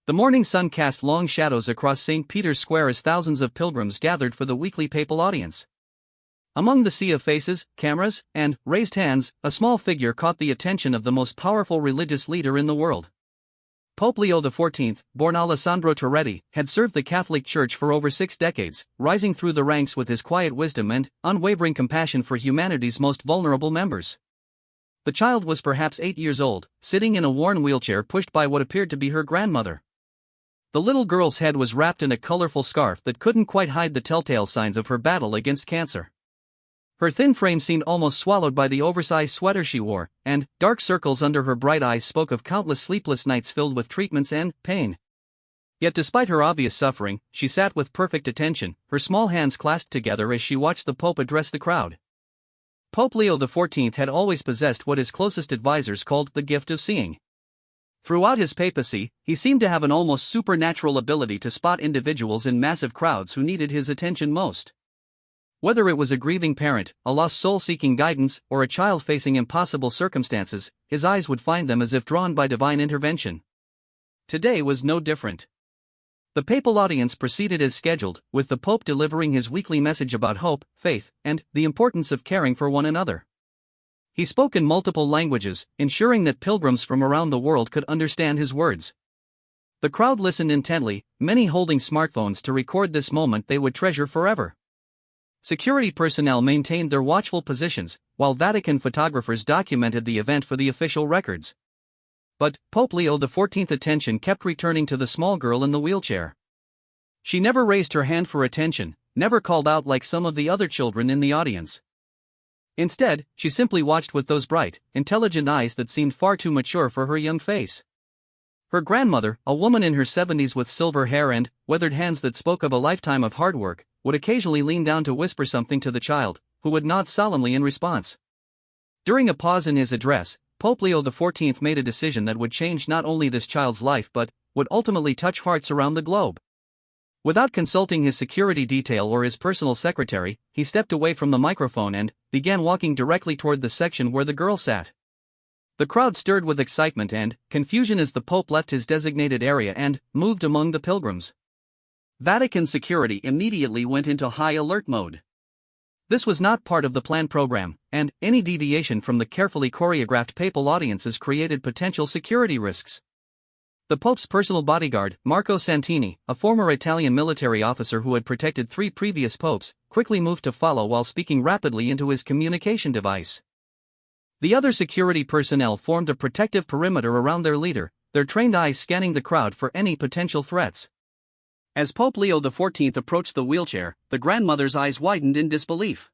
The morning sun cast long shadows across St. Peter's Square as thousands of pilgrims gathered for the weekly papal audience. Among the sea of faces, cameras, and raised hands, a small figure caught the attention of the most powerful religious leader in the world. Pope Leo XIV, born Alessandro Torretti, had served the Catholic Church for over 6 decades, rising through the ranks with his quiet wisdom and unwavering compassion for humanity's most vulnerable members. The child was perhaps 8 years old, sitting in a worn wheelchair pushed by what appeared to be her grandmother. The little girl's head was wrapped in a colorful scarf that couldn't quite hide the telltale signs of her battle against cancer. Her thin frame seemed almost swallowed by the oversized sweater she wore, and dark circles under her bright eyes spoke of countless sleepless nights filled with treatments and pain. Yet despite her obvious suffering, she sat with perfect attention, her small hands clasped together as she watched the Pope address the crowd. Pope Leo XIV had always possessed what his closest advisors called the gift of seeing. Throughout his papacy, he seemed to have an almost supernatural ability to spot individuals in massive crowds who needed his attention most. Whether it was a grieving parent, a lost soul seeking guidance, or a child facing impossible circumstances, his eyes would find them as if drawn by divine intervention. Today was no different. The papal audience proceeded as scheduled, with the Pope delivering his weekly message about hope, faith, and the importance of caring for one another. He spoke in multiple languages, ensuring that pilgrims from around the world could understand his words. The crowd listened intently, many holding smartphones to record this moment they would treasure forever. Security personnel maintained their watchful positions, while Vatican photographers documented the event for the official records. But Pope Leo XIV's attention kept returning to the small girl in the wheelchair. She never raised her hand for attention, never called out like some of the other children in the audience. Instead, she simply watched with those bright, intelligent eyes that seemed far too mature for her young face. Her grandmother, a woman in her 70s with silver hair and weathered hands that spoke of a lifetime of hard work, would occasionally lean down to whisper something to the child, who would nod solemnly in response. During a pause in his address, Pope Leo XIV made a decision that would change not only this child's life but would ultimately touch hearts around the globe. Without consulting his security detail or his personal secretary, he stepped away from the microphone and began walking directly toward the section where the girl sat. The crowd stirred with excitement and confusion as the Pope left his designated area and moved among the pilgrims. Vatican security immediately went into high alert mode. This was not part of the planned program, and any deviation from the carefully choreographed papal audiences created potential security risks. The Pope's personal bodyguard, Marco Santini, a former Italian military officer who had protected 3 previous popes, quickly moved to follow while speaking rapidly into his communication device. The other security personnel formed a protective perimeter around their leader, their trained eyes scanning the crowd for any potential threats. As Pope Leo XIV approached the wheelchair, the grandmother's eyes widened in disbelief.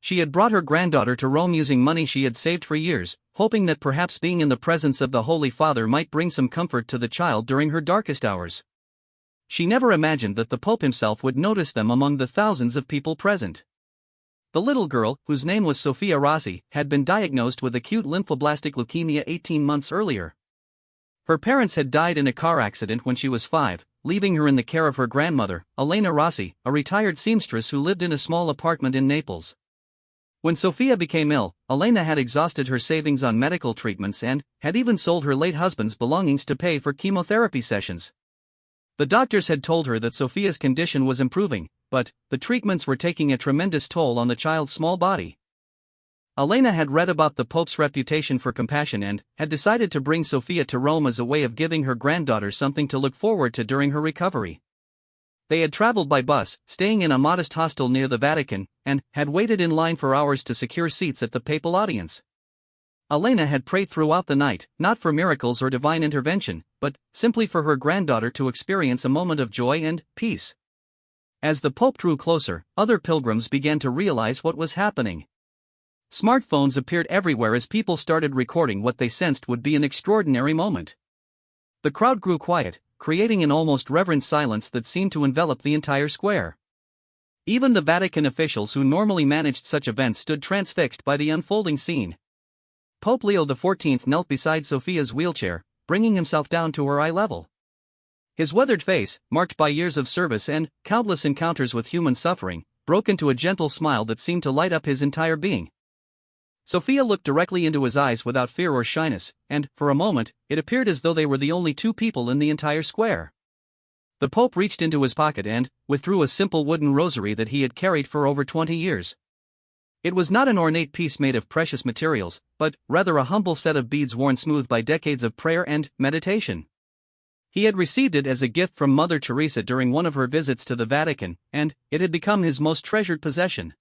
She had brought her granddaughter to Rome using money she had saved for years, hoping that perhaps being in the presence of the Holy Father might bring some comfort to the child during her darkest hours. She never imagined that the Pope himself would notice them among the thousands of people present. The little girl, whose name was Sofia Rossi, had been diagnosed with acute lymphoblastic leukemia 18 months earlier. Her parents had died in a car accident when she was 5, leaving her in the care of her grandmother, Elena Rossi, a retired seamstress who lived in a small apartment in Naples. When Sofia became ill, Elena had exhausted her savings on medical treatments and had even sold her late husband's belongings to pay for chemotherapy sessions. The doctors had told her that Sofia's condition was improving, but the treatments were taking a tremendous toll on the child's small body. Elena had read about the Pope's reputation for compassion and had decided to bring Sofia to Rome as a way of giving her granddaughter something to look forward to during her recovery. They had traveled by bus, staying in a modest hostel near the Vatican, and had waited in line for hours to secure seats at the papal audience. Elena had prayed throughout the night, not for miracles or divine intervention, but simply for her granddaughter to experience a moment of joy and peace. As the Pope drew closer, other pilgrims began to realize what was happening. Smartphones appeared everywhere as people started recording what they sensed would be an extraordinary moment. The crowd grew quiet, creating an almost reverent silence that seemed to envelop the entire square. Even the Vatican officials who normally managed such events stood transfixed by the unfolding scene. Pope Leo XIV knelt beside Sofia's wheelchair, bringing himself down to her eye level. His weathered face, marked by years of service and countless encounters with human suffering, broke into a gentle smile that seemed to light up his entire being. Sophia looked directly into his eyes without fear or shyness, and, for a moment, it appeared as though they were the only two people in the entire square. The Pope reached into his pocket and withdrew a simple wooden rosary that he had carried for over 20 years. It was not an ornate piece made of precious materials, but rather a humble set of beads worn smooth by decades of prayer and meditation. He had received it as a gift from Mother Teresa during one of her visits to the Vatican, and it had become his most treasured possession.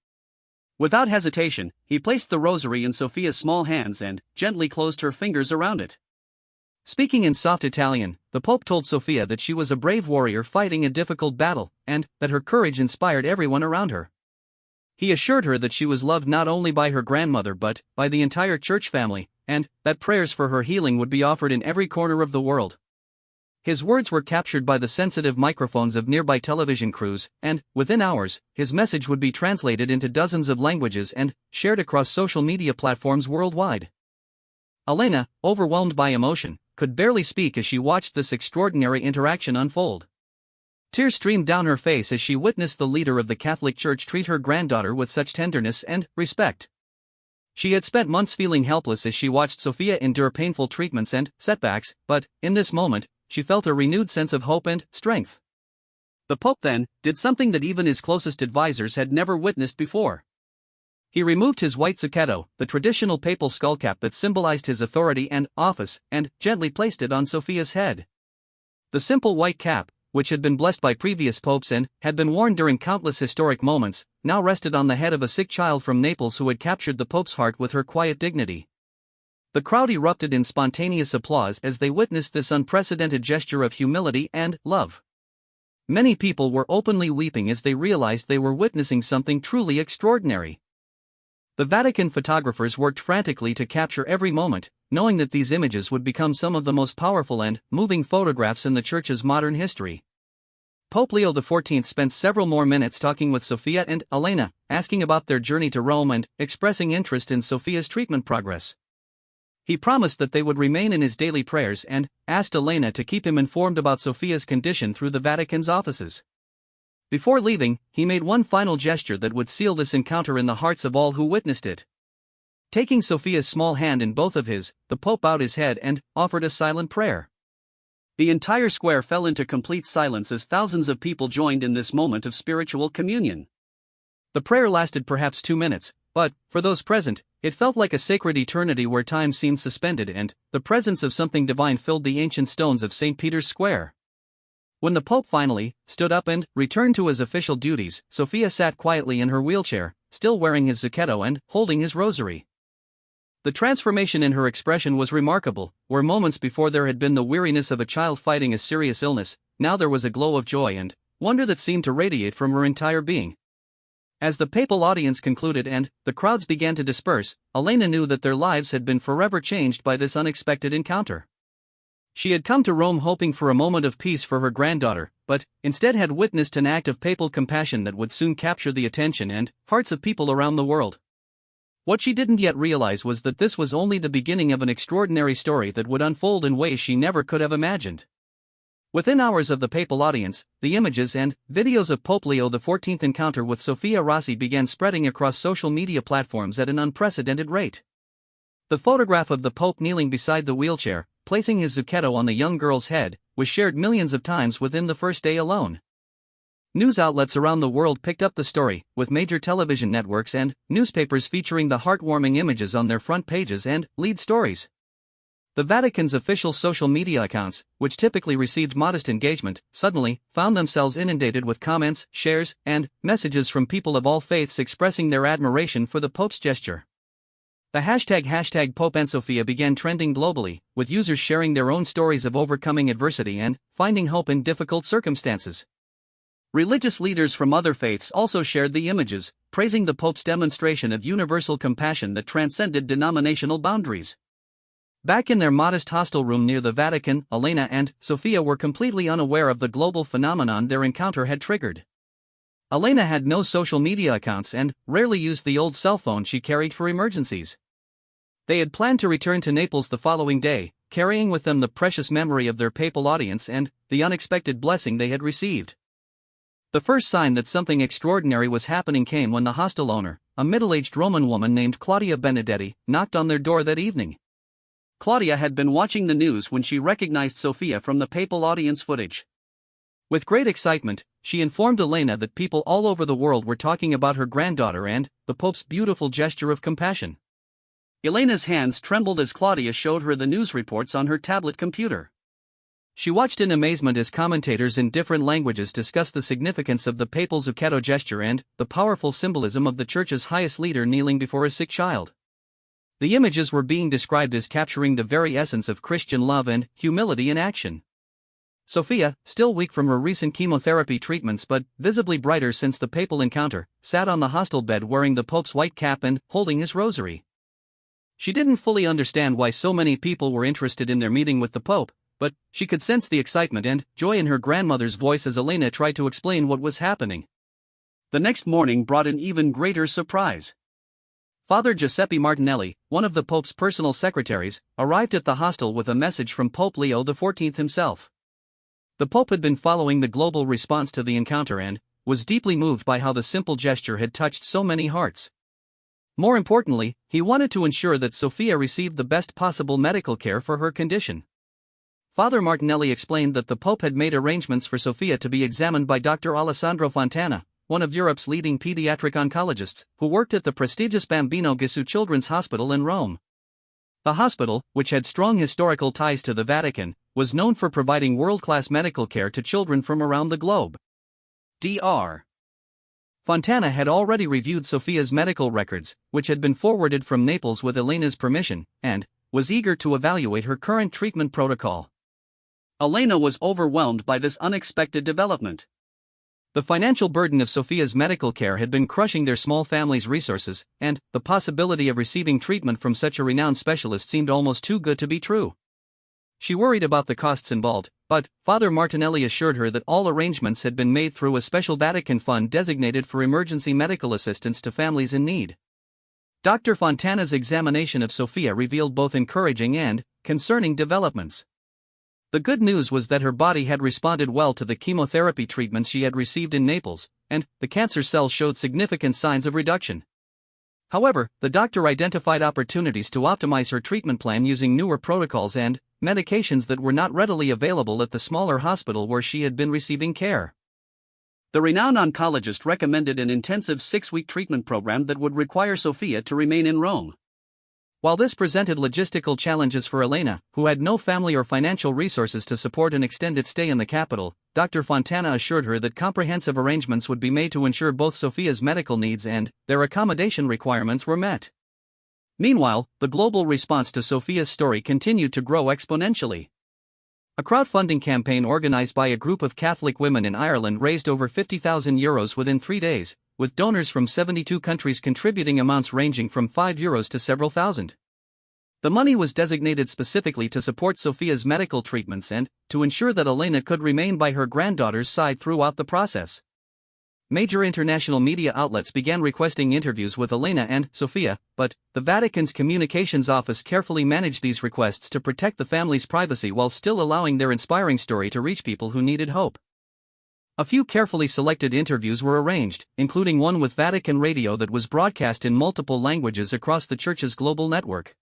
Without hesitation, he placed the rosary in Sophia's small hands and gently closed her fingers around it. Speaking in soft Italian, the Pope told Sophia that she was a brave warrior fighting a difficult battle, and that her courage inspired everyone around her. He assured her that she was loved not only by her grandmother but by the entire church family, and that prayers for her healing would be offered in every corner of the world. His words were captured by the sensitive microphones of nearby television crews, and, within hours, his message would be translated into dozens of languages and shared across social media platforms worldwide. Elena, overwhelmed by emotion, could barely speak as she watched this extraordinary interaction unfold. Tears streamed down her face as she witnessed the leader of the Catholic Church treat her granddaughter with such tenderness and respect. She had spent months feeling helpless as she watched Sophia endure painful treatments and setbacks, but, in this moment, she felt a renewed sense of hope and strength. The Pope then did something that even his closest advisors had never witnessed before. He removed his white zucchetto, the traditional papal skullcap that symbolized his authority and office, and gently placed it on Sophia's head. The simple white cap, which had been blessed by previous popes and had been worn during countless historic moments, now rested on the head of a sick child from Naples who had captured the Pope's heart with her quiet dignity. The crowd erupted in spontaneous applause as they witnessed this unprecedented gesture of humility and love. Many people were openly weeping as they realized they were witnessing something truly extraordinary. The Vatican photographers worked frantically to capture every moment, knowing that these images would become some of the most powerful and moving photographs in the Church's modern history. Pope Leo XIV spent several more minutes talking with Sophia and Elena, asking about their journey to Rome and expressing interest in Sophia's treatment progress. He promised that they would remain in his daily prayers and asked Elena to keep him informed about Sophia's condition through the Vatican's offices. Before leaving, he made one final gesture that would seal this encounter in the hearts of all who witnessed it. Taking Sophia's small hand in both of his, the Pope bowed his head and offered a silent prayer. The entire square fell into complete silence as thousands of people joined in this moment of spiritual communion. The prayer lasted perhaps 2 minutes, but, for those present, it felt like a sacred eternity where time seemed suspended and the presence of something divine filled the ancient stones of St. Peter's Square. When the Pope finally stood up and returned to his official duties, Sophia sat quietly in her wheelchair, still wearing his zucchetto and holding his rosary. The transformation in her expression was remarkable. Where moments before there had been the weariness of a child fighting a serious illness, now there was a glow of joy and wonder that seemed to radiate from her entire being. As the papal audience concluded and the crowds began to disperse, Elena knew that their lives had been forever changed by this unexpected encounter. She had come to Rome hoping for a moment of peace for her granddaughter, but instead had witnessed an act of papal compassion that would soon capture the attention and hearts of people around the world. What she didn't yet realize was that this was only the beginning of an extraordinary story that would unfold in ways she never could have imagined. Within hours of the papal audience, the images and videos of Pope Leo XIV's encounter with Sophia Rossi began spreading across social media platforms at an unprecedented rate. The photograph of the Pope kneeling beside the wheelchair, placing his zucchetto on the young girl's head, was shared millions of times within the first day alone. News outlets around the world picked up the story, with major television networks and newspapers featuring the heartwarming images on their front pages and lead stories. The Vatican's official social media accounts, which typically received modest engagement, suddenly found themselves inundated with comments, shares, and messages from people of all faiths expressing their admiration for the Pope's gesture. The hashtag Pope and Sophia began trending globally, with users sharing their own stories of overcoming adversity and finding hope in difficult circumstances. Religious leaders from other faiths also shared the images, praising the Pope's demonstration of universal compassion that transcended denominational boundaries. Back in their modest hostel room near the Vatican, Elena and Sophia were completely unaware of the global phenomenon their encounter had triggered. Elena had no social media accounts and rarely used the old cell phone she carried for emergencies. They had planned to return to Naples the following day, carrying with them the precious memory of their papal audience and the unexpected blessing they had received. The first sign that something extraordinary was happening came when the hostel owner, a middle-aged Roman woman named Claudia Benedetti, knocked on their door that evening. Claudia had been watching the news when she recognized Sophia from the papal audience footage. With great excitement, she informed Elena that people all over the world were talking about her granddaughter and the Pope's beautiful gesture of compassion. Elena's hands trembled as Claudia showed her the news reports on her tablet computer. She watched in amazement as commentators in different languages discussed the significance of the papal Zucchetto gesture and the powerful symbolism of the Church's highest leader kneeling before a sick child. The images were being described as capturing the very essence of Christian love and humility in action. Sophia, still weak from her recent chemotherapy treatments but visibly brighter since the papal encounter, sat on the hostel bed wearing the Pope's white cap and holding his rosary. She didn't fully understand why so many people were interested in their meeting with the Pope, but she could sense the excitement and joy in her grandmother's voice as Elena tried to explain what was happening. The next morning brought an even greater surprise. Father Giuseppe Martinelli, one of the Pope's personal secretaries, arrived at the hostel with a message from Pope Leo XIV himself. The Pope had been following the global response to the encounter and was deeply moved by how the simple gesture had touched so many hearts. More importantly, he wanted to ensure that Sophia received the best possible medical care for her condition. Father Martinelli explained that the Pope had made arrangements for Sophia to be examined by Dr. Alessandro Fontana, one of Europe's leading pediatric oncologists, who worked at the prestigious Bambino Gesù Children's Hospital in Rome. The hospital, which had strong historical ties to the Vatican, was known for providing world-class medical care to children from around the globe. Dr. Fontana had already reviewed Sophia's medical records, which had been forwarded from Naples with Elena's permission, and was eager to evaluate her current treatment protocol. Elena was overwhelmed by this unexpected development. The financial burden of Sophia's medical care had been crushing their small family's resources, and the possibility of receiving treatment from such a renowned specialist seemed almost too good to be true. She worried about the costs involved, but Father Martinelli assured her that all arrangements had been made through a special Vatican fund designated for emergency medical assistance to families in need. Dr. Fontana's examination of Sophia revealed both encouraging and concerning developments. The good news was that her body had responded well to the chemotherapy treatments she had received in Naples, and the cancer cells showed significant signs of reduction. However, the doctor identified opportunities to optimize her treatment plan using newer protocols and medications that were not readily available at the smaller hospital where she had been receiving care. The renowned oncologist recommended an intensive 6-week treatment program that would require Sophia to remain in Rome. While this presented logistical challenges for Elena, who had no family or financial resources to support an extended stay in the capital, Dr. Fontana assured her that comprehensive arrangements would be made to ensure both Sophia's medical needs and their accommodation requirements were met. Meanwhile, the global response to Sophia's story continued to grow exponentially. A crowdfunding campaign organized by a group of Catholic women in Ireland raised over €50,000 within 3 days, with donors from 72 countries contributing amounts ranging from €5 to several thousand. The money was designated specifically to support Sophia's medical treatments and to ensure that Elena could remain by her granddaughter's side throughout the process. Major international media outlets began requesting interviews with Elena and Sophia, but the Vatican's communications office carefully managed these requests to protect the family's privacy while still allowing their inspiring story to reach people who needed hope. A few carefully selected interviews were arranged, including one with Vatican Radio that was broadcast in multiple languages across the Church's global network.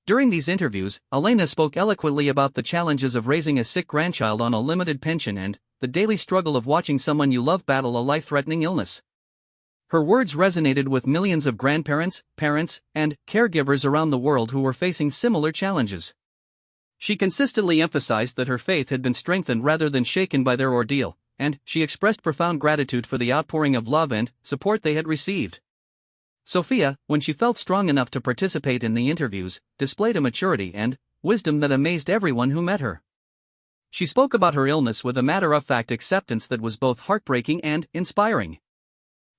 During these interviews, Elena spoke eloquently about the challenges of raising a sick grandchild on a limited pension and the daily struggle of watching someone you love battle a life-threatening illness. Her words resonated with millions of grandparents, parents, and caregivers around the world who were facing similar challenges. She consistently emphasized that her faith had been strengthened rather than shaken by their ordeal, and she expressed profound gratitude for the outpouring of love and support they had received. Sophia, when she felt strong enough to participate in the interviews, displayed a maturity and wisdom that amazed everyone who met her. She spoke about her illness with a matter-of-fact acceptance that was both heartbreaking and inspiring.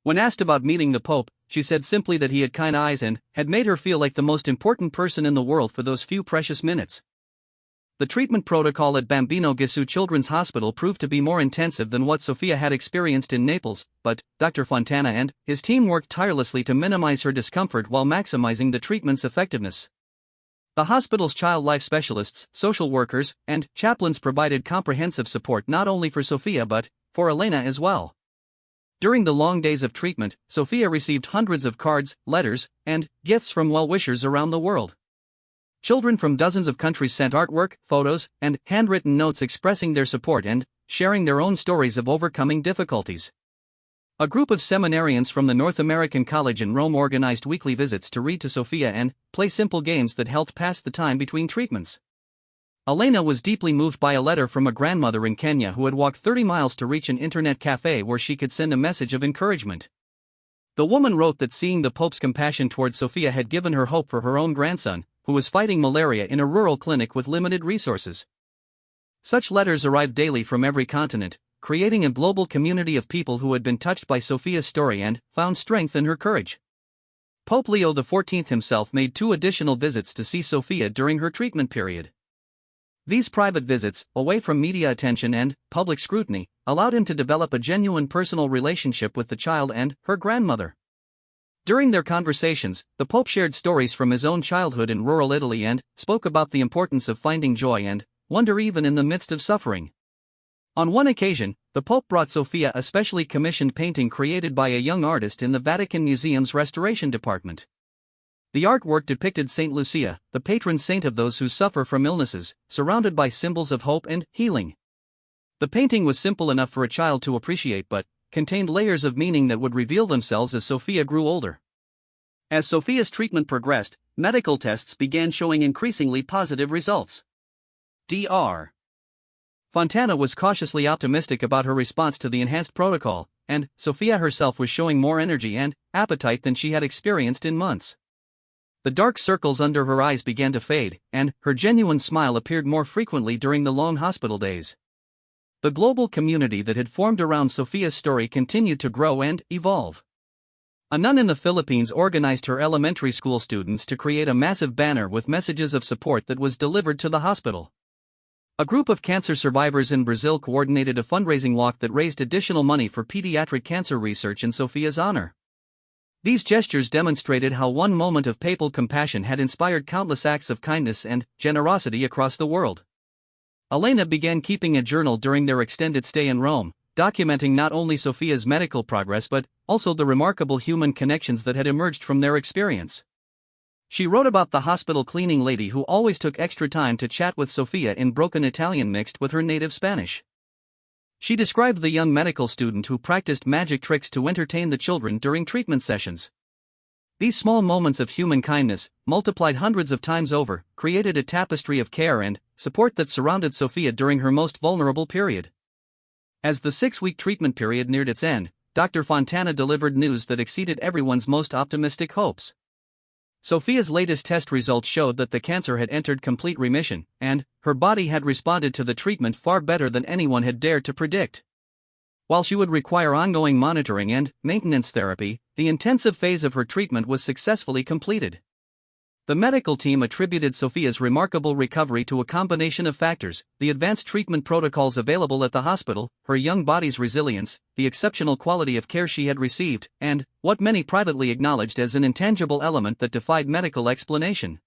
When asked about meeting the Pope, she said simply that he had kind eyes and had made her feel like the most important person in the world for those few precious minutes. The treatment protocol at Bambino Gesù Children's Hospital proved to be more intensive than what Sophia had experienced in Naples, but Dr. Fontana and his team worked tirelessly to minimize her discomfort while maximizing the treatment's effectiveness. The hospital's child life specialists, social workers, and chaplains provided comprehensive support not only for Sophia but for Elena as well. During the long days of treatment, Sophia received hundreds of cards, letters, and gifts from well-wishers around the world. Children from dozens of countries sent artwork, photos, and handwritten notes expressing their support and sharing their own stories of overcoming difficulties. A group of seminarians from the North American College in Rome organized weekly visits to read to Sophia and play simple games that helped pass the time between treatments. Elena was deeply moved by a letter from a grandmother in Kenya who had walked 30 miles to reach an internet cafe where she could send a message of encouragement. The woman wrote that seeing the Pope's compassion towards Sophia had given her hope for her own grandson, who was fighting malaria in a rural clinic with limited resources. Such letters arrived daily from every continent, creating a global community of people who had been touched by Sophia's story and found strength in her courage. Pope Leo XIV himself made 2 additional visits to see Sophia during her treatment period. These private visits, away from media attention and public scrutiny, allowed him to develop a genuine personal relationship with the child and her grandmother. During their conversations, the Pope shared stories from his own childhood in rural Italy and spoke about the importance of finding joy and wonder even in the midst of suffering. On one occasion, the Pope brought Sophia a specially commissioned painting created by a young artist in the Vatican Museum's restoration department. The artwork depicted Saint Lucia, the patron saint of those who suffer from illnesses, surrounded by symbols of hope and healing. The painting was simple enough for a child to appreciate but contained layers of meaning that would reveal themselves as Sophia grew older. As Sophia's treatment progressed, medical tests began showing increasingly positive results. Dr. Fontana was cautiously optimistic about her response to the enhanced protocol, and Sophia herself was showing more energy and appetite than she had experienced in months. The dark circles under her eyes began to fade, and her genuine smile appeared more frequently during the long hospital days. The global community that had formed around Sophia's story continued to grow and evolve. A nun in the Philippines organized her elementary school students to create a massive banner with messages of support that was delivered to the hospital. A group of cancer survivors in Brazil coordinated a fundraising walk that raised additional money for pediatric cancer research in Sophia's honor. These gestures demonstrated how one moment of papal compassion had inspired countless acts of kindness and generosity across the world. Elena began keeping a journal during their extended stay in Rome, documenting not only Sophia's medical progress but also the remarkable human connections that had emerged from their experience. She wrote about the hospital cleaning lady who always took extra time to chat with Sophia in broken Italian mixed with her native Spanish. She described the young medical student who practiced magic tricks to entertain the children during treatment sessions. These small moments of human kindness, multiplied hundreds of times over, created a tapestry of care and support that surrounded Sophia during her most vulnerable period. As the 6-week treatment period neared its end, Dr. Fontana delivered news that exceeded everyone's most optimistic hopes. Sophia's latest test results showed that the cancer had entered complete remission, and her body had responded to the treatment far better than anyone had dared to predict. While she would require ongoing monitoring and maintenance therapy, the intensive phase of her treatment was successfully completed. The medical team attributed Sophia's remarkable recovery to a combination of factors: the advanced treatment protocols available at the hospital, her young body's resilience, the exceptional quality of care she had received, and what many privately acknowledged as an intangible element that defied medical explanation.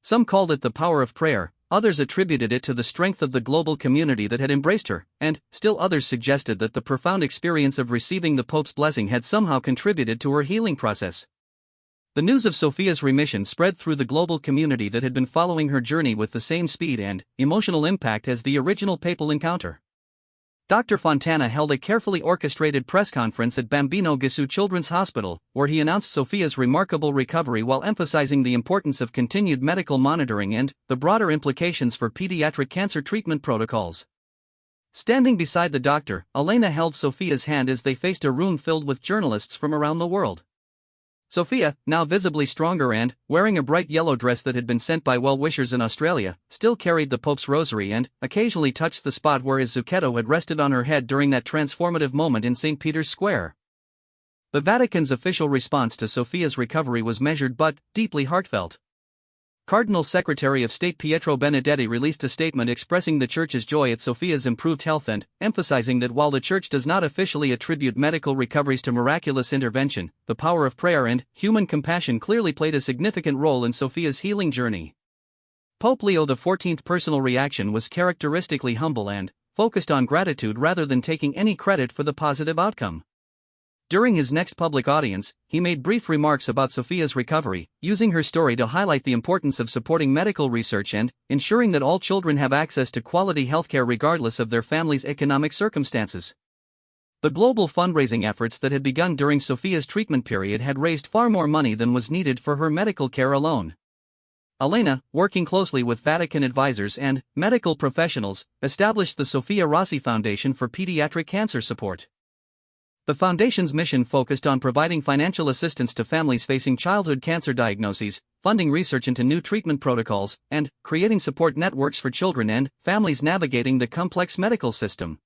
Some called it the power of prayer, others attributed it to the strength of the global community that had embraced her, and still others suggested that the profound experience of receiving the Pope's blessing had somehow contributed to her healing process. The news of Sophia's remission spread through the global community that had been following her journey with the same speed and emotional impact as the original papal encounter. Dr. Fontana held a carefully orchestrated press conference at Bambino Gesù Children's Hospital, where he announced Sophia's remarkable recovery while emphasizing the importance of continued medical monitoring and the broader implications for pediatric cancer treatment protocols. Standing beside the doctor, Elena held Sophia's hand as they faced a room filled with journalists from around the world. Sophia, now visibly stronger and wearing a bright yellow dress that had been sent by well-wishers in Australia, still carried the Pope's rosary and occasionally touched the spot where his zucchetto had rested on her head during that transformative moment in St. Peter's Square. The Vatican's official response to Sophia's recovery was measured but deeply heartfelt. Cardinal Secretary of State Pietro Benedetti released a statement expressing the Church's joy at Sophia's improved health and emphasizing that while the Church does not officially attribute medical recoveries to miraculous intervention, the power of prayer and human compassion clearly played a significant role in Sophia's healing journey. Pope Leo XIV's personal reaction was characteristically humble and focused on gratitude rather than taking any credit for the positive outcome. During his next public audience, he made brief remarks about Sophia's recovery, using her story to highlight the importance of supporting medical research and ensuring that all children have access to quality healthcare regardless of their family's economic circumstances. The global fundraising efforts that had begun during Sophia's treatment period had raised far more money than was needed for her medical care alone. Elena, working closely with Vatican advisors and medical professionals, established the Sophia Rossi Foundation for Pediatric Cancer Support. The foundation's mission focused on providing financial assistance to families facing childhood cancer diagnoses, funding research into new treatment protocols, and creating support networks for children and families navigating the complex medical system.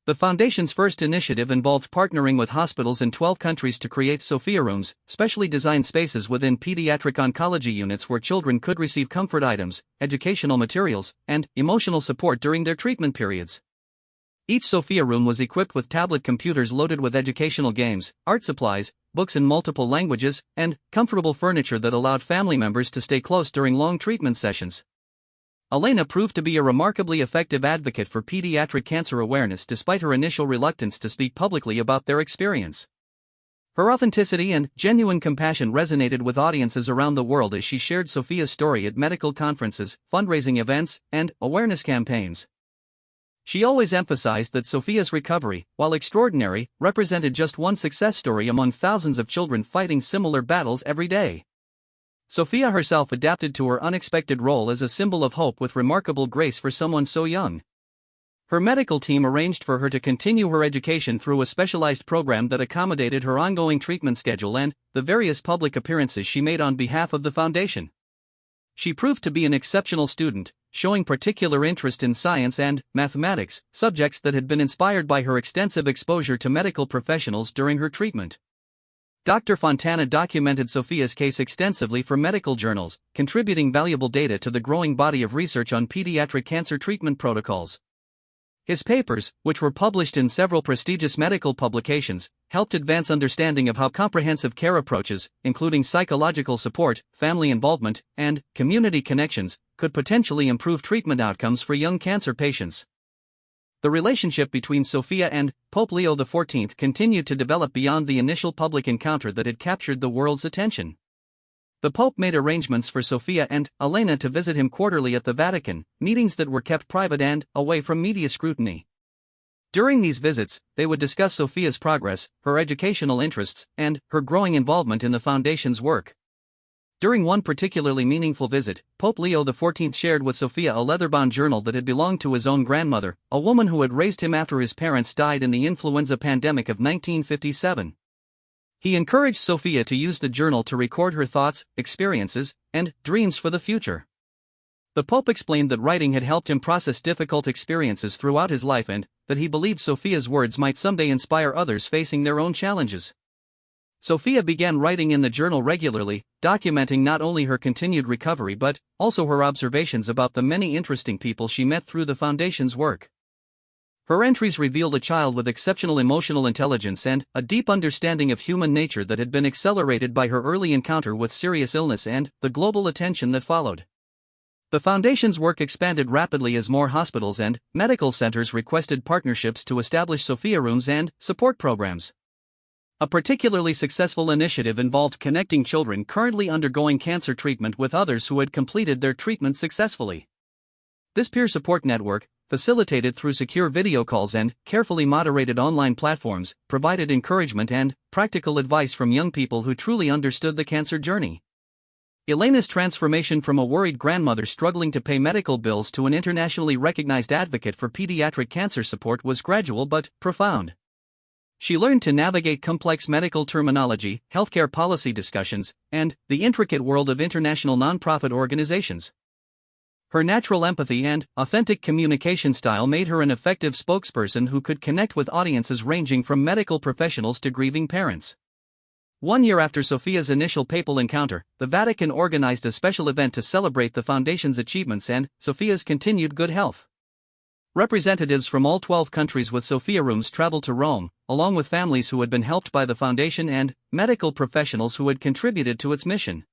The foundation's first initiative involved partnering with hospitals in 12 countries to create Sophia Rooms, specially designed spaces within pediatric oncology units where children could receive comfort items, educational materials, and emotional support during their treatment periods. Each Sophia Room was equipped with tablet computers loaded with educational games, art supplies, books in multiple languages, and comfortable furniture that allowed family members to stay close during long treatment sessions. Elena proved to be a remarkably effective advocate for pediatric cancer awareness despite her initial reluctance to speak publicly about their experience. Her authenticity and genuine compassion resonated with audiences around the world as she shared Sophia's story at medical conferences, fundraising events, and awareness campaigns. She always emphasized that Sophia's recovery, while extraordinary, represented just one success story among thousands of children fighting similar battles every day. Sophia herself adapted to her unexpected role as a symbol of hope with remarkable grace for someone so young. Her medical team arranged for her to continue her education through a specialized program that accommodated her ongoing treatment schedule and the various public appearances she made on behalf of the foundation. She proved to be an exceptional student, showing particular interest in science and mathematics, subjects that had been inspired by her extensive exposure to medical professionals during her treatment. Dr. Fontana documented Sophia's case extensively for medical journals, contributing valuable data to the growing body of research on pediatric cancer treatment protocols. His papers, which were published in several prestigious medical publications, helped advance understanding of how comprehensive care approaches, including psychological support, family involvement, and community connections, could potentially improve treatment outcomes for young cancer patients. The relationship between Sophia and Pope Leo XIV continued to develop beyond the initial public encounter that had captured the world's attention. The Pope made arrangements for Sophia and Elena to visit him quarterly at the Vatican, meetings that were kept private and away from media scrutiny. During these visits, they would discuss Sophia's progress, her educational interests, and her growing involvement in the Foundation's work. During one particularly meaningful visit, Pope Leo XIV shared with Sophia a leather-bound journal that had belonged to his own grandmother, a woman who had raised him after his parents died in the influenza pandemic of 1957. He encouraged Sophia to use the journal to record her thoughts, experiences, and dreams for the future. The Pope explained that writing had helped him process difficult experiences throughout his life and that he believed Sophia's words might someday inspire others facing their own challenges. Sophia began writing in the journal regularly, documenting not only her continued recovery but also her observations about the many interesting people she met through the Foundation's work. Her entries revealed a child with exceptional emotional intelligence and a deep understanding of human nature that had been accelerated by her early encounter with serious illness and the global attention that followed. The Foundation's work expanded rapidly as more hospitals and medical centers requested partnerships to establish Sophia Rooms and support programs. A particularly successful initiative involved connecting children currently undergoing cancer treatment with others who had completed their treatment successfully. This peer support network, facilitated through secure video calls and carefully moderated online platforms, provided encouragement and practical advice from young people who truly understood the cancer journey. Elena's transformation from a worried grandmother struggling to pay medical bills to an internationally recognized advocate for pediatric cancer support was gradual but profound. She learned to navigate complex medical terminology, healthcare policy discussions, and the intricate world of international nonprofit organizations. Her natural empathy and authentic communication style made her an effective spokesperson who could connect with audiences ranging from medical professionals to grieving parents. 1 year after Sophia's initial papal encounter, the Vatican organized a special event to celebrate the Foundation's achievements and Sophia's continued good health. Representatives from all 12 countries with Sophia Rooms traveled to Rome, along with families who had been helped by the Foundation and medical professionals who had contributed to its mission.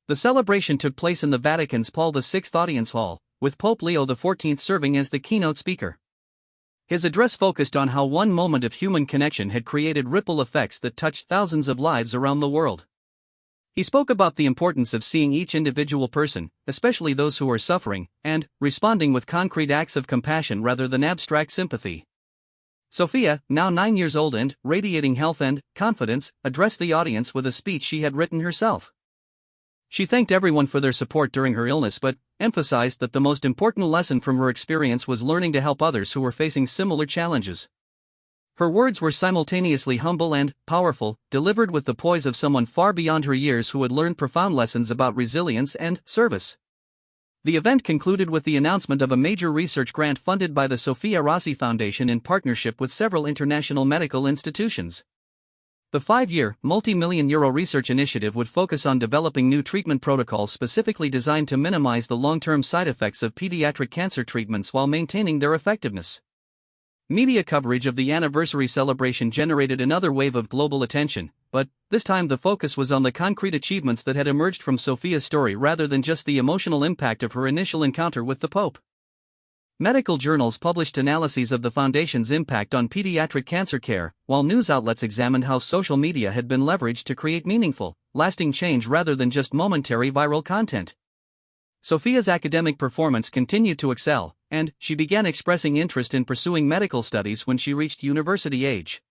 The celebration took place in the Vatican's Paul VI Audience Hall, with Pope Leo XIV serving as the keynote speaker. His address focused on how one moment of human connection had created ripple effects that touched thousands of lives around the world. He spoke about the importance of seeing each individual person, especially those who are suffering, and responding with concrete acts of compassion rather than abstract sympathy. Sophia, now 9 years old and radiating health and confidence, addressed the audience with a speech she had written herself. She thanked everyone for their support during her illness but emphasized that the most important lesson from her experience was learning to help others who were facing similar challenges. Her words were simultaneously humble and powerful, delivered with the poise of someone far beyond her years who had learned profound lessons about resilience and service. The event concluded with the announcement of a major research grant funded by the Sophia Rossi Foundation in partnership with several international medical institutions. The 5-year, multi-million euro research initiative would focus on developing new treatment protocols specifically designed to minimize the long-term side effects of pediatric cancer treatments while maintaining their effectiveness. Media coverage of the anniversary celebration generated another wave of global attention, but this time the focus was on the concrete achievements that had emerged from Sophia's story rather than just the emotional impact of her initial encounter with the Pope. Medical journals published analyses of the foundation's impact on pediatric cancer care, while news outlets examined how social media had been leveraged to create meaningful, lasting change rather than just momentary viral content. Sophia's academic performance continued to excel, and she began expressing interest in pursuing medical studies when she reached university age.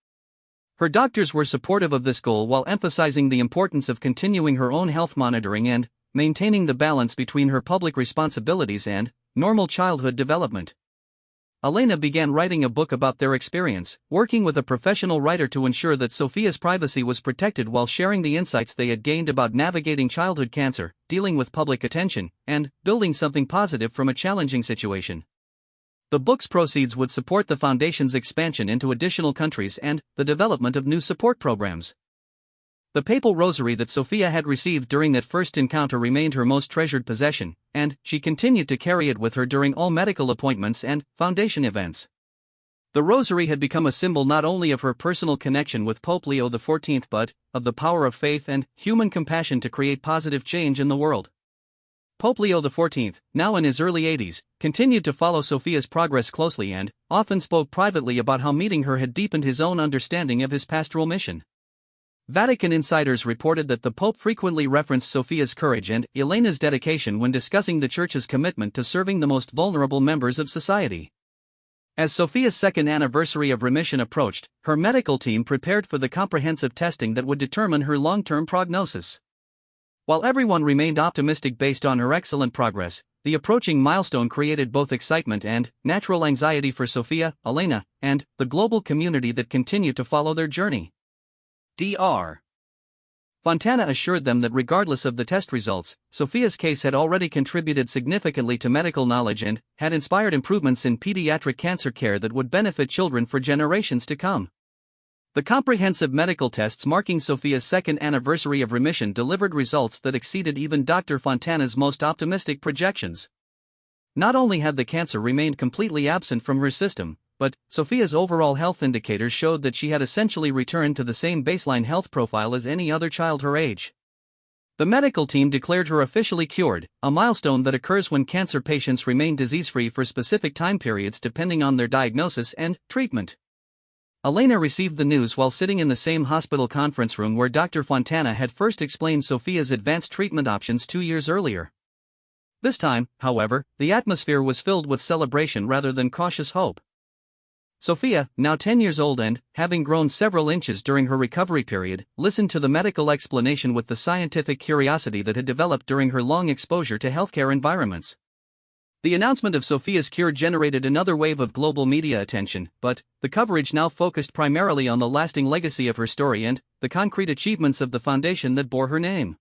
Her doctors were supportive of this goal while emphasizing the importance of continuing her own health monitoring and maintaining the balance between her public responsibilities and normal childhood development. Elena began writing a book about their experience, working with a professional writer to ensure that Sophia's privacy was protected while sharing the insights they had gained about navigating childhood cancer, dealing with public attention, and building something positive from a challenging situation. The book's proceeds would support the foundation's expansion into additional countries and the development of new support programs. The papal rosary that Sophia had received during that first encounter remained her most treasured possession, and she continued to carry it with her during all medical appointments and foundation events. The rosary had become a symbol not only of her personal connection with Pope Leo XIV but of the power of faith and human compassion to create positive change in the world. Pope Leo XIV, now in his early 80s, continued to follow Sophia's progress closely and often spoke privately about how meeting her had deepened his own understanding of his pastoral mission. Vatican insiders reported that the Pope frequently referenced Sophia's courage and Elena's dedication when discussing the Church's commitment to serving the most vulnerable members of society. As Sophia's second anniversary of remission approached, her medical team prepared for the comprehensive testing that would determine her long-term prognosis. While everyone remained optimistic based on her excellent progress, the approaching milestone created both excitement and natural anxiety for Sophia, Elena, and the global community that continued to follow their journey. Dr. Fontana assured them that regardless of the test results, Sophia's case had already contributed significantly to medical knowledge and had inspired improvements in pediatric cancer care that would benefit children for generations to come. The comprehensive medical tests marking Sophia's second anniversary of remission delivered results that exceeded even Dr. Fontana's most optimistic projections. Not only had the cancer remained completely absent from her system, but Sophia's overall health indicators showed that she had essentially returned to the same baseline health profile as any other child her age. The medical team declared her officially cured, a milestone that occurs when cancer patients remain disease-free for specific time periods depending on their diagnosis and treatment. Elena received the news while sitting in the same hospital conference room where Dr. Fontana had first explained Sophia's advanced treatment options 2 years earlier. This time, however, the atmosphere was filled with celebration rather than cautious hope. Sophia, now 10 years old and, having grown several inches during her recovery period, listened to the medical explanation with the scientific curiosity that had developed during her long exposure to healthcare environments. The announcement of Sophia's cure generated another wave of global media attention, but the coverage now focused primarily on the lasting legacy of her story and the concrete achievements of the foundation that bore her name.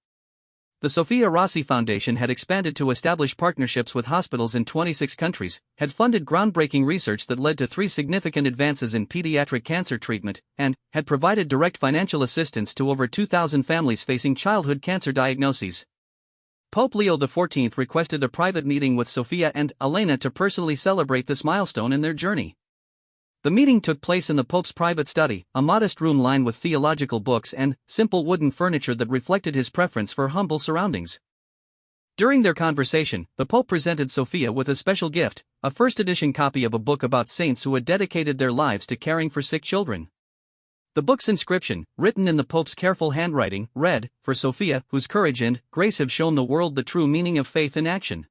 The Sophia Rossi Foundation had expanded to establish partnerships with hospitals in 26 countries, had funded groundbreaking research that led to 3 significant advances in pediatric cancer treatment, and had provided direct financial assistance to over 2,000 families facing childhood cancer diagnoses. Pope Leo XIV requested a private meeting with Sophia and Elena to personally celebrate this milestone in their journey. The meeting took place in the Pope's private study, a modest room lined with theological books and simple wooden furniture that reflected his preference for humble surroundings. During their conversation, the Pope presented Sophia with a special gift, a first-edition copy of a book about saints who had dedicated their lives to caring for sick children. The book's inscription, written in the Pope's careful handwriting, read, "For Sophia, whose courage and grace have shown the world the true meaning of faith in action.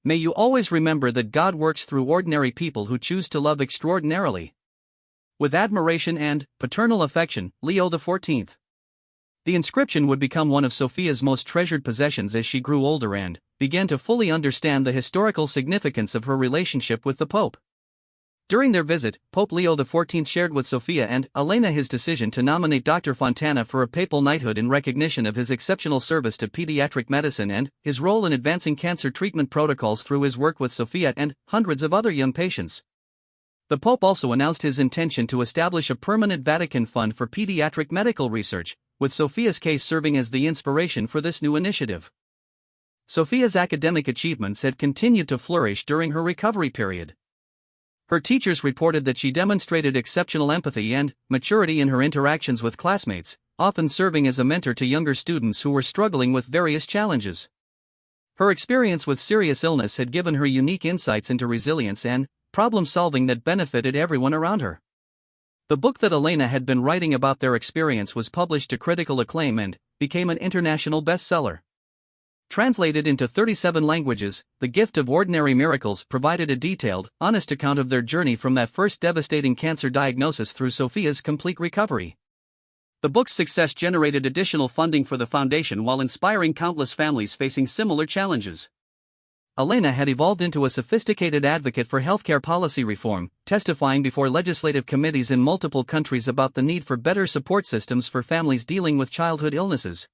May you always remember that God works through ordinary people who choose to love extraordinarily. With admiration and paternal affection, Leo XIV." The inscription would become one of Sophia's most treasured possessions as she grew older and began to fully understand the historical significance of her relationship with the Pope. During their visit, Pope Leo XIV shared with Sophia and Elena his decision to nominate Dr. Fontana for a papal knighthood in recognition of his exceptional service to pediatric medicine and his role in advancing cancer treatment protocols through his work with Sophia and hundreds of other young patients. The Pope also announced his intention to establish a permanent Vatican fund for pediatric medical research, with Sophia's case serving as the inspiration for this new initiative. Sophia's academic achievements had continued to flourish during her recovery period. Her teachers reported that she demonstrated exceptional empathy and maturity in her interactions with classmates, often serving as a mentor to younger students who were struggling with various challenges. Her experience with serious illness had given her unique insights into resilience and problem-solving that benefited everyone around her. The book that Elena had been writing about their experience was published to critical acclaim and became an international bestseller. Translated into 37 languages, The Gift of Ordinary Miracles provided a detailed, honest account of their journey from that first devastating cancer diagnosis through Sophia's complete recovery. The book's success generated additional funding for the foundation while inspiring countless families facing similar challenges. Elena had evolved into a sophisticated advocate for healthcare policy reform, testifying before legislative committees in multiple countries about the need for better support systems for families dealing with childhood illnesses.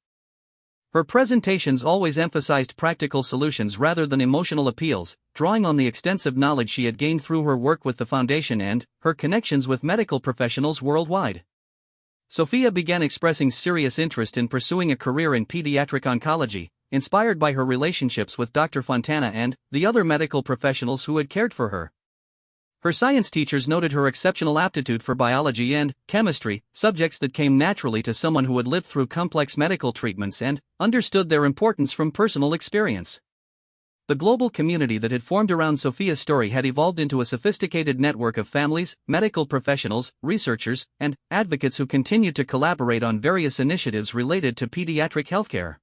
Her presentations always emphasized practical solutions rather than emotional appeals, drawing on the extensive knowledge she had gained through her work with the foundation and her connections with medical professionals worldwide. Sophia began expressing serious interest in pursuing a career in pediatric oncology, inspired by her relationships with Dr. Fontana and the other medical professionals who had cared for her. Her science teachers noted her exceptional aptitude for biology and chemistry, subjects that came naturally to someone who had lived through complex medical treatments and understood their importance from personal experience. The global community that had formed around Sophia's story had evolved into a sophisticated network of families, medical professionals, researchers, and advocates who continued to collaborate on various initiatives related to pediatric healthcare.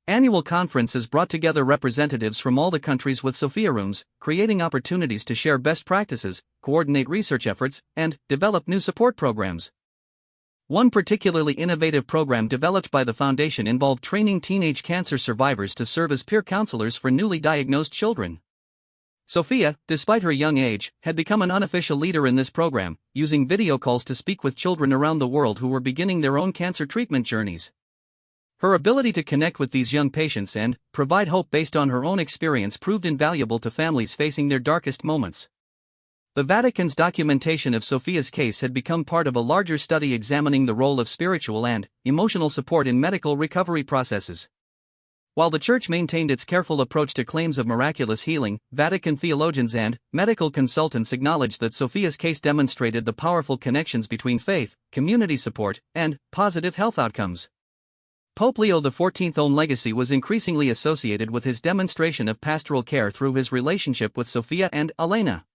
Annual conferences brought together representatives from all the countries with Sophia rooms, creating opportunities to share best practices, coordinate research efforts, and develop new support programs. One particularly innovative program developed by the foundation involved training teenage cancer survivors to serve as peer counselors for newly diagnosed children. Sophia, despite her young age, had become an unofficial leader in this program, using video calls to speak with children around the world who were beginning their own cancer treatment journeys. Her ability to connect with these young patients and provide hope based on her own experience proved invaluable to families facing their darkest moments. The Vatican's documentation of Sophia's case had become part of a larger study examining the role of spiritual and emotional support in medical recovery processes. While the Church maintained its careful approach to claims of miraculous healing, Vatican theologians and medical consultants acknowledged that Sophia's case demonstrated the powerful connections between faith, community support, and positive health outcomes. Pope Leo XIV's own legacy was increasingly associated with his demonstration of pastoral care through his relationship with Sophia and Elena.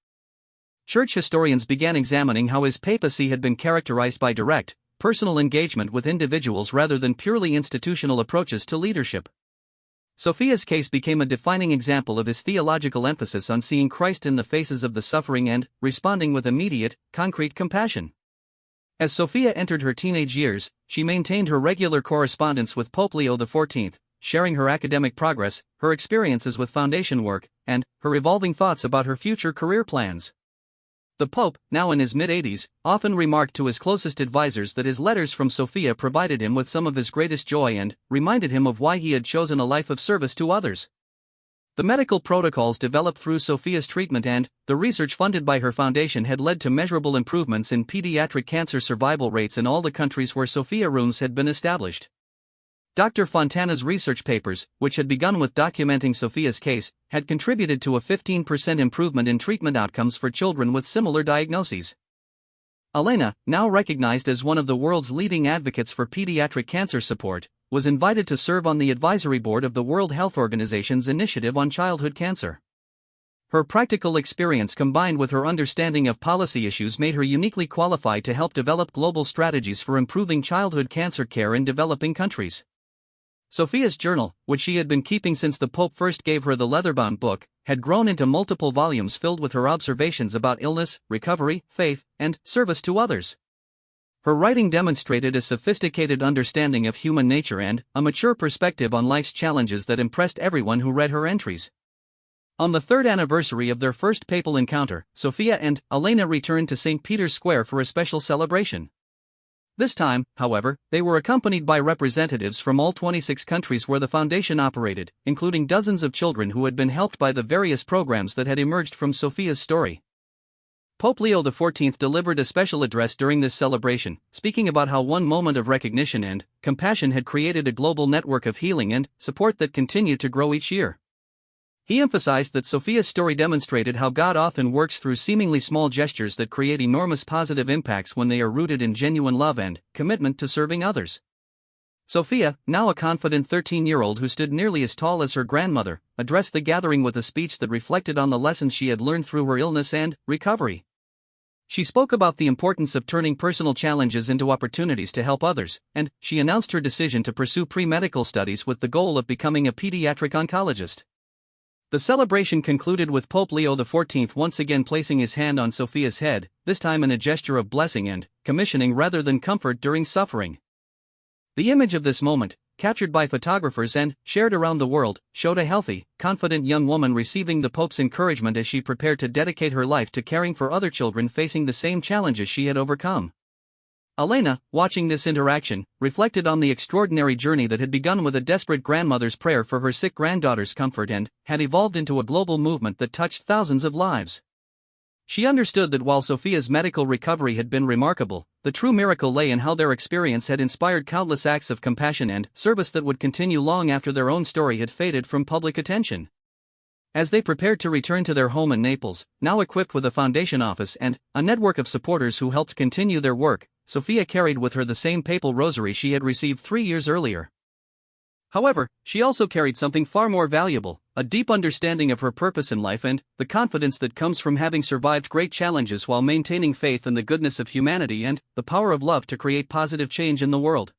Church historians began examining how his papacy had been characterized by direct, personal engagement with individuals rather than purely institutional approaches to leadership. Sophia's case became a defining example of his theological emphasis on seeing Christ in the faces of the suffering and responding with immediate, concrete compassion. As Sophia entered her teenage years, she maintained her regular correspondence with Pope Leo XIV, sharing her academic progress, her experiences with foundation work, and her evolving thoughts about her future career plans. The Pope, now in his mid-80s, often remarked to his closest advisors that his letters from Sophia provided him with some of his greatest joy and reminded him of why he had chosen a life of service to others. The medical protocols developed through Sophia's treatment and the research funded by her foundation had led to measurable improvements in pediatric cancer survival rates in all the countries where Sophia rooms had been established. Dr. Fontana's research papers, which had begun with documenting Sophia's case, had contributed to a 15% improvement in treatment outcomes for children with similar diagnoses. Elena, now recognized as one of the world's leading advocates for pediatric cancer support, was invited to serve on the advisory board of the World Health Organization's Initiative on Childhood Cancer. Her practical experience combined with her understanding of policy issues made her uniquely qualified to help develop global strategies for improving childhood cancer care in developing countries. Sophia's journal, which she had been keeping since the Pope first gave her the leather-bound book, had grown into multiple volumes filled with her observations about illness, recovery, faith, and service to others. Her writing demonstrated a sophisticated understanding of human nature and a mature perspective on life's challenges that impressed everyone who read her entries. On the third anniversary of their first papal encounter, Sophia and Elena returned to St. Peter's Square for a special celebration. This time, however, they were accompanied by representatives from all 26 countries where the foundation operated, including dozens of children who had been helped by the various programs that had emerged from Sophia's story. Pope Leo XIV delivered a special address during this celebration, speaking about how one moment of recognition and compassion had created a global network of healing and support that continued to grow each year. He emphasized that Sophia's story demonstrated how God often works through seemingly small gestures that create enormous positive impacts when they are rooted in genuine love and commitment to serving others. Sophia, now a confident 13-year-old who stood nearly as tall as her grandmother, addressed the gathering with a speech that reflected on the lessons she had learned through her illness and recovery. She spoke about the importance of turning personal challenges into opportunities to help others, and she announced her decision to pursue pre-medical studies with the goal of becoming a pediatric oncologist. The celebration concluded with Pope Leo XIV once again placing his hand on Sophia's head, this time in a gesture of blessing and commissioning rather than comfort during suffering. The image of this moment, captured by photographers and shared around the world, showed a healthy, confident young woman receiving the Pope's encouragement as she prepared to dedicate her life to caring for other children facing the same challenges she had overcome. Elena, watching this interaction, reflected on the extraordinary journey that had begun with a desperate grandmother's prayer for her sick granddaughter's comfort and had evolved into a global movement that touched thousands of lives. She understood that while Sophia's medical recovery had been remarkable, the true miracle lay in how their experience had inspired countless acts of compassion and service that would continue long after their own story had faded from public attention. As they prepared to return to their home in Naples, now equipped with a foundation office and a network of supporters who helped continue their work, Sophia carried with her the same papal rosary she had received 3 years earlier. However, she also carried something far more valuable, a deep understanding of her purpose in life and the confidence that comes from having survived great challenges while maintaining faith in the goodness of humanity and the power of love to create positive change in the world.